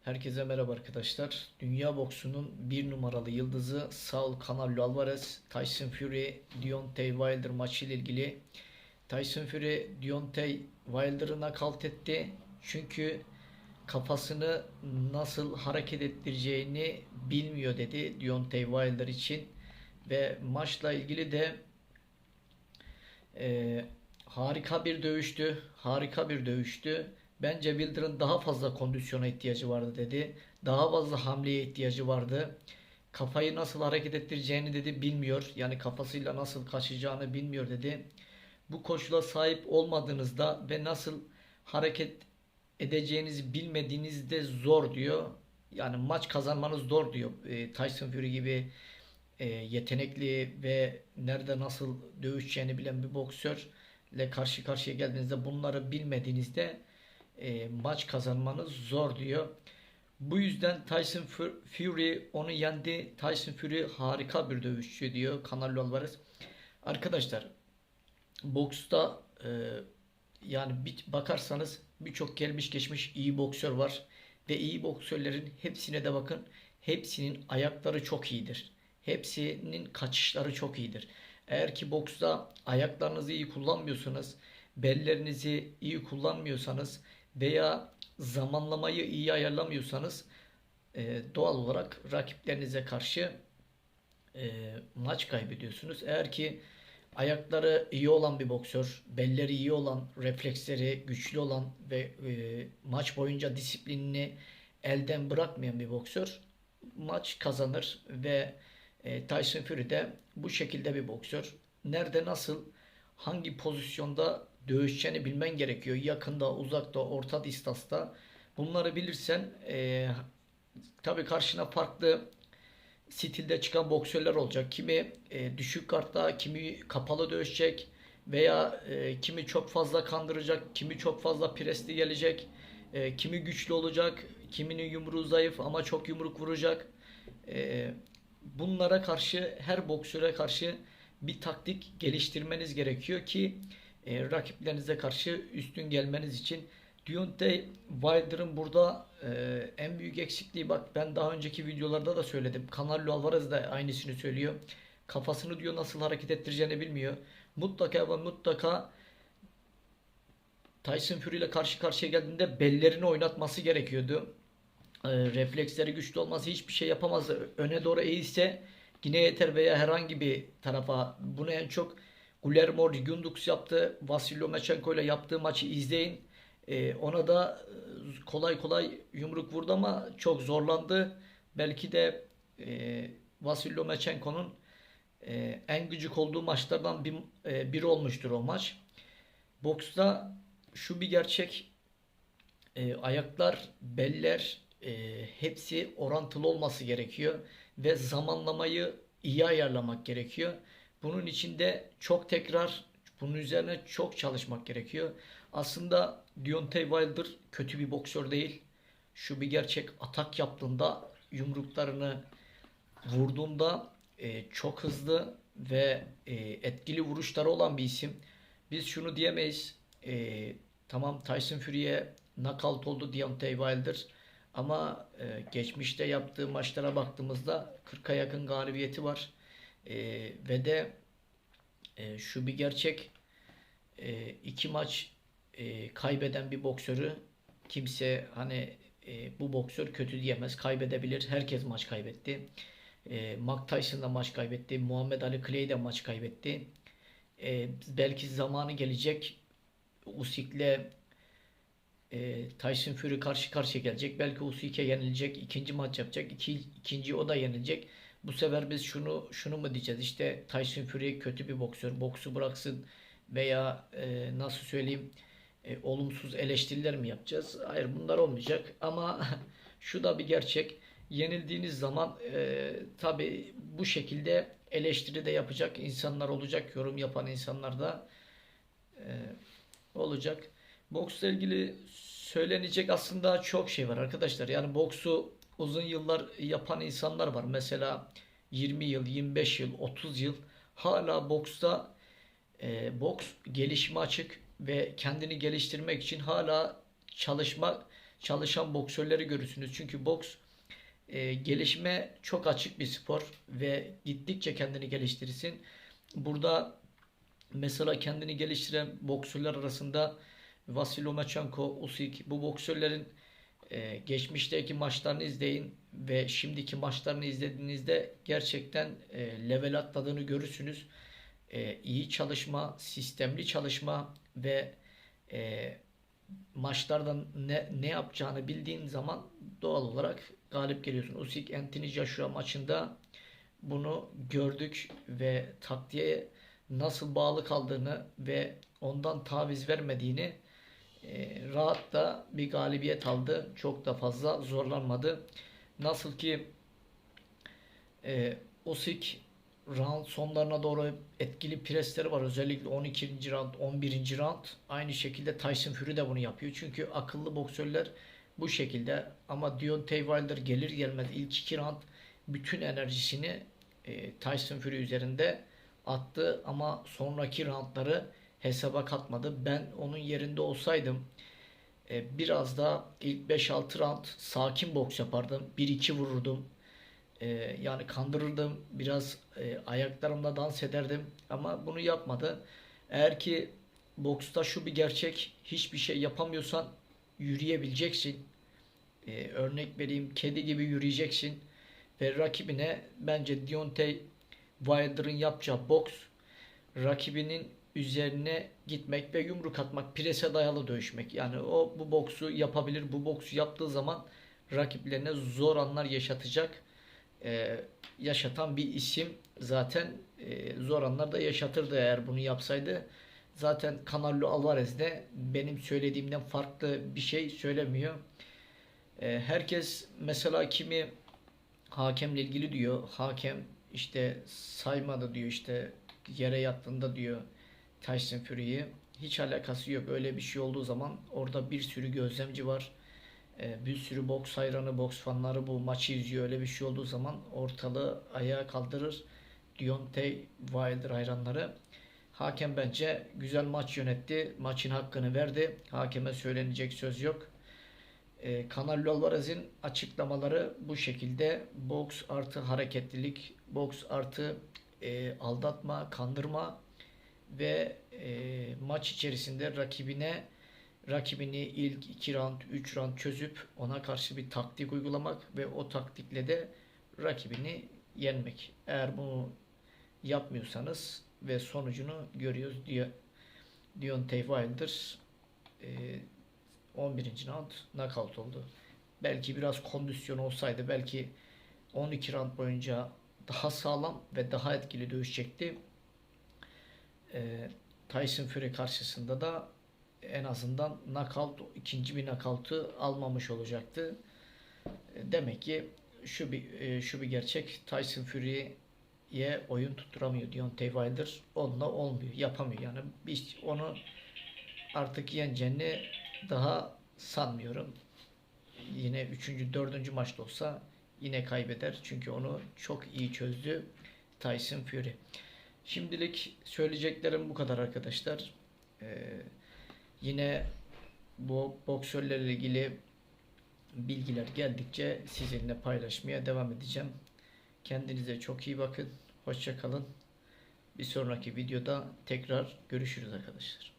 Herkese merhaba arkadaşlar. Dünya boksunun bir numaralı yıldızı Saul Canelo Alvarez, Tyson Fury, Deontay Wilder maçı ile ilgili. Tyson Fury, Deontay Wilder'ı nakavt etti. Çünkü kafasını nasıl hareket ettireceğini bilmiyor dedi Deontay Wilder için. Ve maçla ilgili de e, harika bir dövüştü. Harika bir dövüştü. Bence Wilder'ın daha fazla kondisyona ihtiyacı vardı dedi. Daha fazla hamleye ihtiyacı vardı. Kafayı nasıl hareket ettireceğini dedi bilmiyor. Yani kafasıyla nasıl kaçacağını bilmiyor dedi. Bu koşula sahip olmadığınızda ve nasıl hareket edeceğinizi bilmediğinizde zor diyor. Yani maç kazanmanız zor diyor. Tyson Fury gibi yetenekli ve nerede nasıl dövüşeceğini bilen bir boksörle karşı karşıya geldiğinizde bunları bilmediğinizde maç kazanmanız zor diyor. Bu yüzden Tyson Fury onu yendi. Tyson Fury harika bir dövüşçü diyor Canelo Alvarez. Arkadaşlar boksta yani bir bakarsanız birçok gelmiş geçmiş iyi boksör var. Ve iyi boksörlerin hepsine de bakın. Hepsinin ayakları çok iyidir. Hepsinin kaçışları çok iyidir. Eğer ki boksta ayaklarınızı iyi kullanmıyorsanız, bellerinizi iyi kullanmıyorsanız veya zamanlamayı iyi ayarlamıyorsanız doğal olarak rakiplerinize karşı maç kaybediyorsunuz. Eğer ki ayakları iyi olan bir boksör, belleri iyi olan, refleksleri güçlü olan ve maç boyunca disiplinini elden bırakmayan bir boksör maç kazanır ve Tyson Fury de bu şekilde bir boksör. Nerede nasıl hangi pozisyonda dövüşeceğini bilmen gerekiyor. Yakında, uzakta, orta distansta. Bunları bilirsen tabii karşına farklı stilde çıkan boksörler olacak. Kimi düşük kartta, kimi kapalı dövüşecek veya kimi çok fazla kandıracak, kimi çok fazla presli gelecek, kimi güçlü olacak, kiminin yumruğu zayıf ama çok yumruk vuracak. Bunlara karşı her boksöre karşı bir taktik geliştirmeniz gerekiyor ki rakiplerinize karşı üstün gelmeniz için. Deontay Wilder'ın burada en büyük eksikliği, bak ben daha önceki videolarda da söyledim. Canelo Alvarez de aynısını söylüyor. Kafasını diyor nasıl hareket ettireceğini bilmiyor. Mutlaka ve mutlaka Tyson Fury ile karşı karşıya geldiğinde bellerini oynatması gerekiyordu. Refleksleri güçlü olması hiçbir şey yapamaz. Öne doğru eğilse yine yeter veya herhangi bir tarafa. Bunu en çok Guillermo Rigondeaux yaptı. Vasily Lomachenko ile yaptığı maçı izleyin. Ona da kolay kolay yumruk vurdu ama çok zorlandı. Belki de Vasily Lomachenko'nun en gıcık olduğu maçlardan biri olmuştur o maç. Boksta şu bir gerçek, ayaklar, beller hepsi orantılı olması gerekiyor ve zamanlamayı iyi ayarlamak gerekiyor. Bunun için de çok tekrar, bunun üzerine çok çalışmak gerekiyor. Aslında Deontay Wilder kötü bir boksör değil. Şu bir gerçek, atak yaptığında, yumruklarını vurduğunda çok hızlı ve etkili vuruşları olan bir isim. Biz şunu diyemeyiz. Tamam, Tyson Fury'ye knockout oldu Deontay Wilder. Ama geçmişte yaptığı maçlara baktığımızda 40'a yakın galibiyeti var. Ve de şu bir gerçek, iki maç kaybeden bir boksörü kimse hani bu boksör kötü diyemez. Kaybedebilir. Herkes maç kaybetti. Mike Tyson da maç kaybetti. Muhammed Ali Clay de maç kaybetti. Belki zamanı gelecek. Usyk'le Tyson Fury karşı karşıya gelecek. Belki Usyk'e yenilecek. İkinci maç yapacak. İkinci o da yenilecek. Bu sefer biz şunu mu diyeceğiz? İşte Tyson Fury kötü bir boksör. Boksu bıraksın veya nasıl söyleyeyim, olumsuz eleştiriler mi yapacağız? Hayır, bunlar olmayacak. Ama şu da bir gerçek. Yenildiğiniz zaman tabi bu şekilde eleştiri de yapacak insanlar olacak. Yorum yapan insanlar da e, olacak. Boksla ilgili söylenecek aslında çok şey var arkadaşlar. Yani boksu uzun yıllar yapan insanlar var. Mesela 20 yıl, 25 yıl, 30 yıl hala boksta, boks gelişime açık ve kendini geliştirmek için hala çalışan boksörleri görürsünüz. Çünkü boks gelişime çok açık bir spor ve gittikçe kendini geliştirirsin. Burada mesela kendini geliştiren boksörler arasında Vasily Lomachenko, Usyk, bu boksörlerin geçmişteki maçlarını izleyin ve şimdiki maçlarını izlediğinizde gerçekten level atladığını görürsünüz. İyi çalışma, sistemli çalışma ve e, maçlarda ne yapacağını bildiğin zaman doğal olarak galip geliyorsun. Usyk Anthony Joshua maçında bunu gördük ve taktiğe nasıl bağlı kaldığını ve ondan taviz vermediğini, rahat da bir galibiyet aldı. Çok da fazla zorlanmadı. Nasıl ki Usyk round sonlarına doğru etkili presleri var. Özellikle 12. round, 11. round. Aynı şekilde Tyson Fury de bunu yapıyor. Çünkü akıllı boksörler bu şekilde. Ama Deontay Wilder gelir gelmez ilk 2 round bütün enerjisini Tyson Fury üzerinde attı. Ama sonraki roundları hesaba katmadı. Ben onun yerinde olsaydım biraz daha ilk 5-6 round sakin boks yapardım. 1-2 vururdum. Yani kandırırdım. Biraz ayaklarımla dans ederdim. Ama bunu yapmadı. Eğer ki boksta şu bir gerçek, hiçbir şey yapamıyorsan yürüyebileceksin. Örnek vereyim, kedi gibi yürüyeceksin. Ve rakibine, bence Deontay Wilder'ın yapacağı boks, rakibinin üzerine gitmek ve yumruk atmak, prese dayalı dövüşmek. Yani o bu boksu yapabilir. Bu boksu yaptığı zaman rakiplerine zor anlar yaşatacak. Yaşatan bir isim. Zaten zor anlar da yaşatırdı eğer bunu yapsaydı. Zaten Canelo Alvarez de benim söylediğimden farklı bir şey söylemiyor. Herkes mesela kimi hakemle ilgili diyor. Hakem işte saymadı diyor, işte yere yattığında diyor Tyson Fury'yi. Hiç alakası yok. Öyle bir şey olduğu zaman orada bir sürü gözlemci var. Bir sürü boks hayranı, boks fanları bu maçı izliyor. Öyle bir şey olduğu zaman ortalığı ayağa kaldırır Deontay Wilder hayranları. Hakem bence güzel maç yönetti. Maçın hakkını verdi. Hakeme söylenecek söz yok. Canelo Alvarez'in açıklamaları bu şekilde. Boks artı hareketlilik, boks artı aldatma, kandırma ve maç içerisinde rakibini ilk 2 round, 3 round çözüp ona karşı bir taktik uygulamak ve o taktikle de rakibini yenmek. Eğer bunu yapmıyorsanız ve sonucunu görüyoruz diyor Deontay Wilder, 11. round knockout oldu. Belki biraz kondisyon olsaydı belki 12 round boyunca daha sağlam ve daha etkili dövüşecekti. Tyson Fury karşısında da en azından knockout, ikinci bir knockout'u almamış olacaktı. Demek ki şu bir gerçek, Tyson Fury'ye oyun tutturamıyor Deontay Wilder. Onunla olmuyor, yapamıyor. Yani biz onu artık yeneceğini daha sanmıyorum. Yine 3. 4. maçta olsa yine kaybeder. Çünkü onu çok iyi çözdü Tyson Fury. Şimdilik söyleyeceklerim bu kadar arkadaşlar. Yine bu boksörlerle ilgili bilgiler geldikçe sizinle paylaşmaya devam edeceğim. Kendinize çok iyi bakın. Hoşça kalın. Bir sonraki videoda tekrar görüşürüz arkadaşlar.